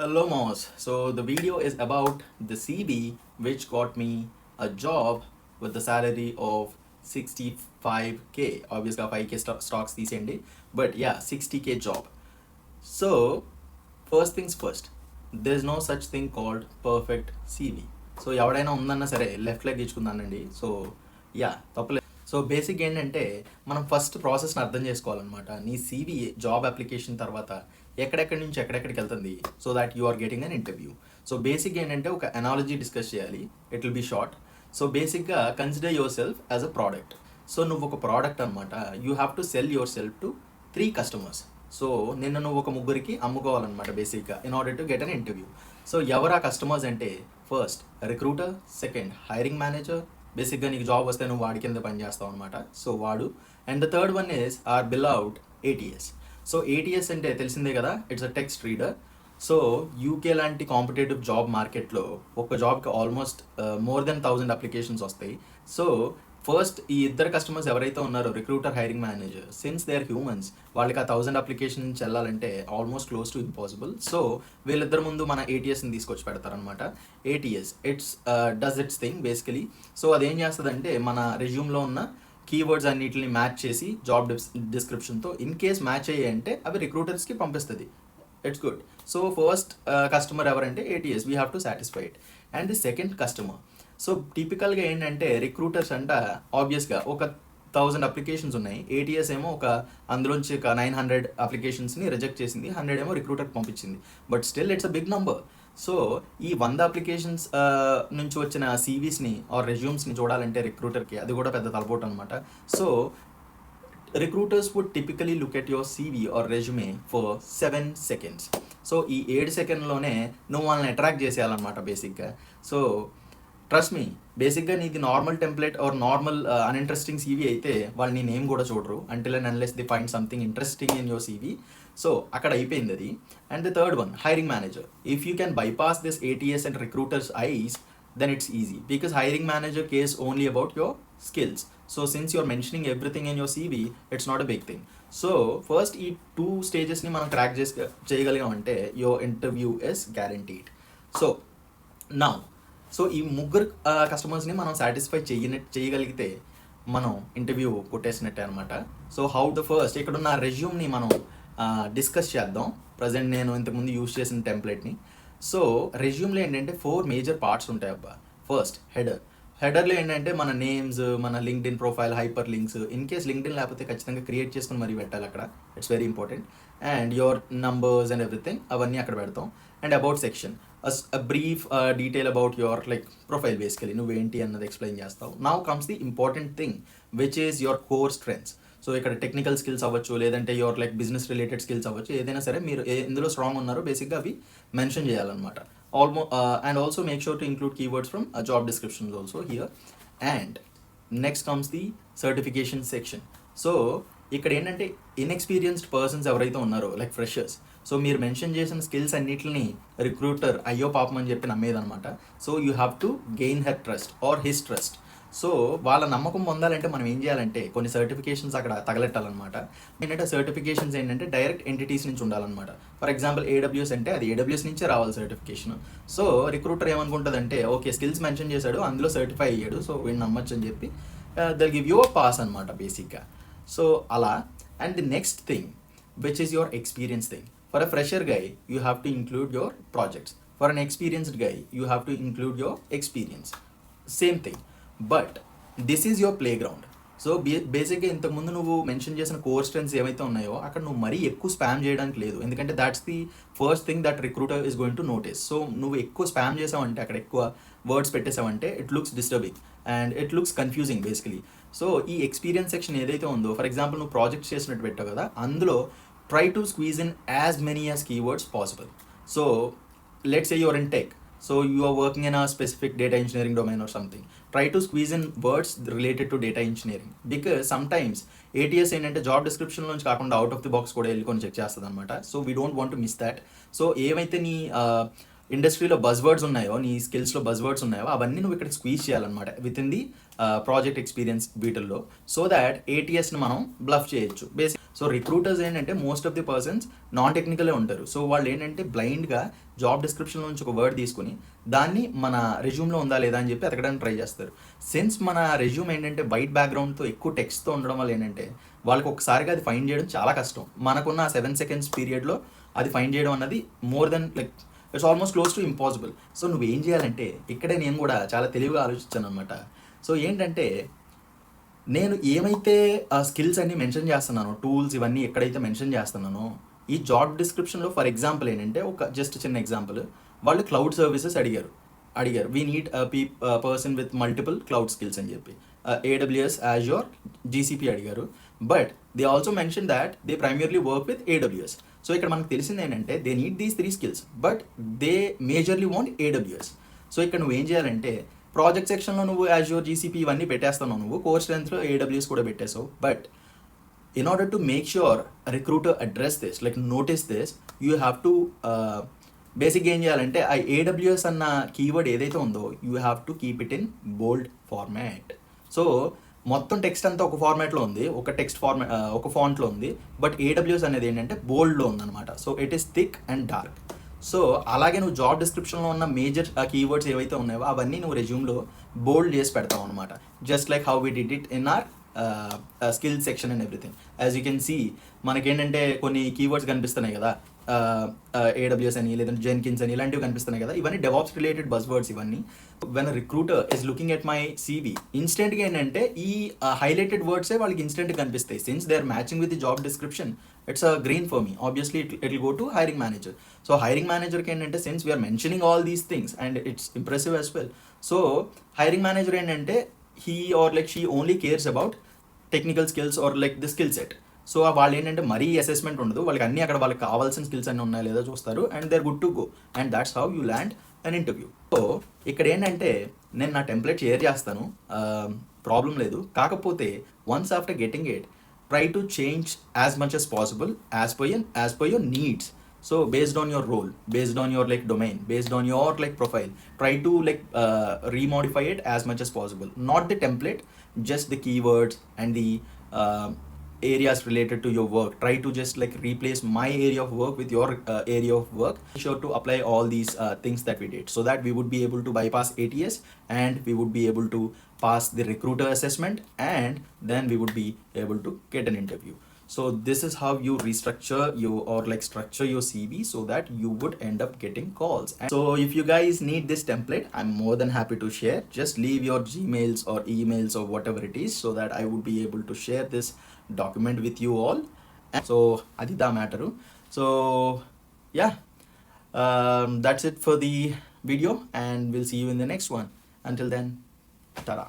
Hello, Moss. So the video is about the CB which got me a job with the salary of 65k. Obviously, 5k stocks తీసేయండి, but yeah, 60k job. So first things first, there's no such thing called perfect CV. So ఎవడైనా ఉందన్నా సరే left leg ఇచ్చుకుందానండి. So yeah తప్పలేదు. So basic ఏంటంటే మనం first ప్రాసెస్ని అర్థం చేసుకోవాలన్నమాట. నీ CV జాబ్ అప్లికేషన్ తర్వాత ఎక్కడెక్కడి నుంచి ఎక్కడెక్కడికి వెళ్తుంది, so that you are getting an interview. So basic ఏంటంటే ఒక అనాలజీ డిస్కస్ చేయాలి. It will be short. So బేసిక్గా consider yourself as a product. So నువ్వు ఒక ప్రోడక్ట్ అనమాట. You have to sell yourself to 3 customers. So నిన్న నువ్వు ఒక ముగ్గురికి అమ్ముకోవాలన్నమాట బేసిక్గా in order to get an interview. So ఎవరు ఆ కస్టమర్స్ అంటే first recruiter, second hiring manager. బేసిక్గా నీకు జాబ్ వస్తే నువ్వు వాడి కింద పని చేస్తావు అనమాట. సో వాడు. And the third one is our beloved ATS. So ATS అంటే తెలిసిందే కదా, it's a text reader. So UK లాంటి కాంపిటేటివ్ జాబ్ మార్కెట్లో ఒక జాబ్కి ఆల్మోస్ట్ మోర్ దెన్ 1000 అప్లికేషన్స్ వస్తాయి. సో ఫస్ట్ ఈ ఇద్దరు కస్టమర్స్ ఎవరైతే ఉన్నారో recruiter, hiring manager, since they are humans, వాళ్ళకి ఆ 1000 అప్లికేషన్ నుంచి వెళ్ళాలంటే almost close to impossible. So వీళ్ళిద్దరు ముందు మన ATSని తీసుకొచ్చి పెడతారనమాట. ATS it's does it's thing basically. So అదేం చేస్తుందంటే మన రెజ్యూమ్లో ఉన్న కీవర్డ్స్ అన్నిటిని మ్యాచ్ చేసి జాబ్ డిస్క్రిప్షన్తో ఇన్ కేస్ మ్యాచ్ అయ్యాయి అంటే అవి రిక్రూటర్స్కి పంపిస్తుంది. It's good. So first customer ఎవరంటే ATS, we have to satisfy it. And the second customer. So టిపికల్గా ఏంటంటే రిక్రూటర్స్ అంట ఆబ్వియస్గా ఒక 1000 అప్లికేషన్స్ ఉన్నాయి. ATS ఏమో అందులోంచి ఒక 900 అప్లికేషన్స్ని రిజెక్ట్ చేసింది, 100 ఏమో రిక్రూటర్కి పంపించింది. But still it's a big number. So ఈ 100 అప్లికేషన్స్ నుంచి వచ్చిన CVస్ని ఆర్ రెజ్యూమ్స్ని చూడాలంటే రిక్రూటర్కి అది కూడా పెద్ద తలపోటు అనమాట. So recruiters would typically look at your CV or resume for 7 seconds. So ఈ 7 సెకండ్లోనే నువ్వు వాళ్ళని అట్రాక్ట్ చేసేయాలన్నమాట బేసిక్గా. సో ట్రస్ట్ మీ, బేసిక్గా నీది normal template or normal uninteresting CV అయితే వాళ్ళు నీ నేమ్ కూడా చూడరు until and unless they find something interesting in your CV. So అక్కడ అయిపోయింది అది. And the third one, hiring manager. If you can bypass this ATS and recruiters eyes, then it's easy because hiring manager cares only about your skills. So since you're mentioning everything in your CV, it's not a big thing. So first ఈ 2 స్టేజెస్ని మనం crack చేయగలిగామంటే your interview is guaranteed. So now, so ఈ ముగ్గురు కస్టమర్స్ని మనం satisfy చేయగలిగితే మనం interview కొట్టేసినట్టే అనమాట. సో హౌ ద ఫస్ట్ ఇక్కడున్న రెజ్యూమ్ని మనం డిస్కస్ చేద్దాం. ప్రజెంట్ నేను ఇంతకుముందు యూజ్ చేసిన టెంప్లెట్ని. సో రెజ్యూమ్లో ఏంటంటే 4 మేజర్ పార్ట్స్ ఉంటాయి అబ్బా. ఫస్ట్ హెడర్లో ఏంటంటే మన నేమ్స్, మన LinkedIn profile, hyper links. In case LinkedIn లేకపోతే ఖచ్చితంగా క్రియేట్ చేసుకుని మరీ పెట్టాలి అక్కడ. It's very important. And your numbers and everything అవన్నీ అక్కడ పెడతాం. And about section, a brief detail about your like profile. Basically నువ్వేంటి అన్నది ఎక్స్ప్లెయిన్ చేస్తావు. Now comes the important thing which is your core strengths. So ఇక్కడ technical skills అవ్వచ్చు, లేదంటే your like business related skills అవ్వచ్చు, ఏదైనా సరే మీరు ఎందులో స్ట్రాంగ్ ఉన్నారో బేసిక్గా అవి మెన్షన్ చేయాలన్నమాట. And also make sure to include keywords from job descriptions also here. And next comes the certification section. So ఇక్కడ ఏంటంటే ఇన్ఎక్స్పీరియన్స్డ్ పర్సన్స్ ఎవరైతే ఉన్నారో లైక్ ఫ్రెషర్స్, సో మీరు మెన్షన్ చేసిన స్కిల్స్ అన్నిటిని రిక్రూటర్ అయ్యో పాపం అని చెప్పి నమ్మేదనమాట. So you have to gain her trust or his trust. So వాళ్ళ నమ్మకం పొందాలంటే మనం ఏం చేయాలంటే కొన్ని సర్టిఫికేషన్స్ అక్కడ తగలెట్టాలన్నమాట. ఏంటంటే సర్టిఫికేషన్స్ ఏంటంటే డైరెక్ట్ ఎంటిటీస్ నుంచి ఉండాలన్నమాట. ఫర్ ఎగ్జాంపుల్ AWS అంటే అది AWS నుంచే రావాలి సర్టిఫికేషన్. సో రిక్రూటర్ ఏమనుకుంటుందంటే ఓకే స్కిల్స్ మెన్షన్ చేశాడు, అందులో సర్టిఫై అయ్యాడు, సో వీడిని నమ్మచ్చు అని చెప్పి they'll give you a pass అనమాట బేసిక్గా. సో అలా. And the next thing which is your experience thing. For a fresher guy you have to include your projects. For an experienced guy you have to include your experience. Same thing, but this is your playground. So బేసిక్గా ఇంతకుముందు నువ్వు mention చేసిన core strengths ఏవైతే ఉన్నాయో అక్కడ నువ్వు మరీ ఎక్కువ స్పామ్ చేయడానికి లేదు, ఎందుకంటే that's the first thing that recruiter is going to notice. So నువ్వు ఎక్కువ స్పామ్ చేసావంటే, అక్కడ ఎక్కువ వర్డ్స్ పెట్టేసావంటే it looks disturbing and it looks confusing basically. So ఈ ఎక్స్పీరియన్స్ సెక్షన్ ఏదైతే ఉందో, ఫర్ ఎగ్జాంపుల్ నువ్వు ప్రాజెక్ట్స్ చేసినట్టు పెట్టావు కదా, అందులో try to squeeze in as many as keywords possible. So let's say your in tech, so you are working in a specific data engineering domain or something, try to squeeze in words related to data engineering, because sometimes ATS ఏంటంటే job description నుంచి కాకుండా out of the box కూడా వెళ్ళి కొన్ని check చేస్తుంది అనమాట. So we don't want to miss that. So ఏవైతే నీ ఇండస్ట్రీలో బజ్ వర్డ్స్ ఉన్నాయో, నీ స్కిల్స్లో బజ్ వర్డ్స్ ఉన్నాయో, అవన్నీ నువ్వు ఇక్కడ స్క్వీజ్ చేయాలన్నమాట with in the project experience వీటిల్లో, సో దాట్ ఏటీఎస్ని మనం బ్లఫ్ చేయొచ్చు బేసిక్. సో రిక్రూటర్స్ ఏంటంటే most of the persons non టెక్నికలే ఉంటారు. సో వాళ్ళు ఏంటంటే బ్లైండ్గా జాబ్ డిస్క్రిప్షన్ నుంచి ఒక వర్డ్ తీసుకుని దాన్ని మన రెజ్యూమ్లో ఉందా లేదా అని చెప్పి ఎతకడానికి ట్రై చేస్తారు. సిన్స్ మన రెజ్యూమ్ ఏంటంటే వైట్ బ్యాక్గ్రౌండ్తో ఎక్కువ టెక్స్ట్తో ఉండడం వల్ల ఏంటంటే వాళ్ళకి ఒకసారిగా అది ఫైండ్ చేయడం చాలా కష్టం. మనకున్న 7 seconds పీరియడ్లో అది ఫైండ్ చేయడం అన్నది more than like it's almost close to impossible. So నువ్వేం చేయాలంటే ఇక్కడే నేను కూడా చాలా తెలివిగా ఆలోచించాను అనమాట. సో ఏంటంటే నేను ఏమైతే స్కిల్స్ అన్ని మెన్షన్ చేస్తున్నానో, టూల్స్ ఇవన్నీ ఎక్కడైతే మెన్షన్ చేస్తున్నానో, ఈ జాబ్ డిస్క్రిప్షన్లో ఫర్ ఎగ్జాంపుల్ ఏంటంటే ఒక జస్ట్ చిన్న ఎగ్జాంపుల్, వాళ్ళు క్లౌడ్ సర్వీసెస్ అడిగారు we need person with multiple cloud skills అని చెప్పి AWS, Azure, GCP అడిగారు. But they also mention that they primarily work with AWS. So ఇక్కడ మనకు తెలిసింది ఏంటంటే they need these 3 skills but they majorly want AWS. So ఇక్కడ నువ్వు ఏం చేయాలంటే ప్రాజెక్ట్ సెక్షన్లో నువ్వు Azure, GCP ఇవన్నీ పెట్టేస్తావు, నువ్వు కోర్ స్ట్రెంత్లో AWS కూడా పెట్టేసావు. But in order to make sure a recruiter address this, like notice this, you have to బేసిక్గా ఏం చేయాలంటే ఆ AWS అన్న కీవర్డ్ ఏదైతే ఉందో you have to keep it in bold format. So మొత్తం టెక్స్ట్ అంతా ఒక ఫార్మాట్లో ఉంది, ఒక టెక్స్ట్ ఫార్మాట్ ఒక ఫాంట్లో ఉంది, బట్ AWS అనేది ఏంటంటే బోల్డ్లో ఉందన్నమాట. So it is thick and dark. So అలాగే నువ్వు జాబ్ డిస్క్రిప్షన్లో ఉన్న మేజర్ కీవర్డ్స్ ఏవైతే ఉన్నాయో అవన్నీ నువ్వు రెజ్యూమ్లో బోల్డ్ చేసి పెడతావు అనమాట, just like how we did it in our skill section and everything. As you can see మనకేంటంటే కొన్ని కీవర్డ్స్ కనిపిస్తున్నాయి కదా, AWS అని లేదంటే జెన్కిన్స్ అని ఇలాంటివి కనిపిస్తున్నాయి కదా, ఇవన్నీ డెవాప్స్ రిలేటెడ్ బజ్ వర్డ్స్ ఇవన్నీ. When recruiter is looking at my CV, ఇన్స్టెంట్గా ఏంటంటే ఈ హైలైటెడ్ వర్డ్సే వాళ్ళకి ఇన్స్టెంట్గా కనిపిస్తాయి. Since they are matching with the job description, it's a green for me. Obviously it will go to hiring manager. So hiring మేనేజర్కి ఏంటంటే since we're mentioning all these things and it's impressive as well. So hiring manager ఏంటంటే he or like she only cares about technical skills or like the skill set. So వాళ్ళు ఏంటంటే మరీ assessment ఉండదు, వాళ్ళకి అన్నీ అక్కడ వాళ్ళకి కావాల్సిన స్కిల్స్ అన్నీ ఉన్నాయో లేదో చూస్తారు and they are good to go, and that's how you land an interview. So ఇక్కడ ఏంటంటే నేను నా టెంప్లెట్ షేర్ చేస్తాను, ప్రాబ్లం లేదు. కాకపోతే once after getting it try to change as much as possible as per your needs. So based on your role, based on your like domain, based on your like profile, try to like remodify it as much as possible. Not the template, just the keywords and the areas related to your work. Try to just like replace my area of work with your area of work. Be sure to apply all these things that we did, so that we would be able to bypass ATS and we would be able to pass the recruiter assessment, and then we would be able to get an interview. So this is how you restructure structure your CV so that you would end up getting calls. And so if you guys need this template, I'm more than happy to share. Just leave your Gmails or emails or whatever it is, so that I would be able to share this document with you all. And so adida matter. So yeah, that's it for the video, and we'll see you in the next one. Until then, ta-da.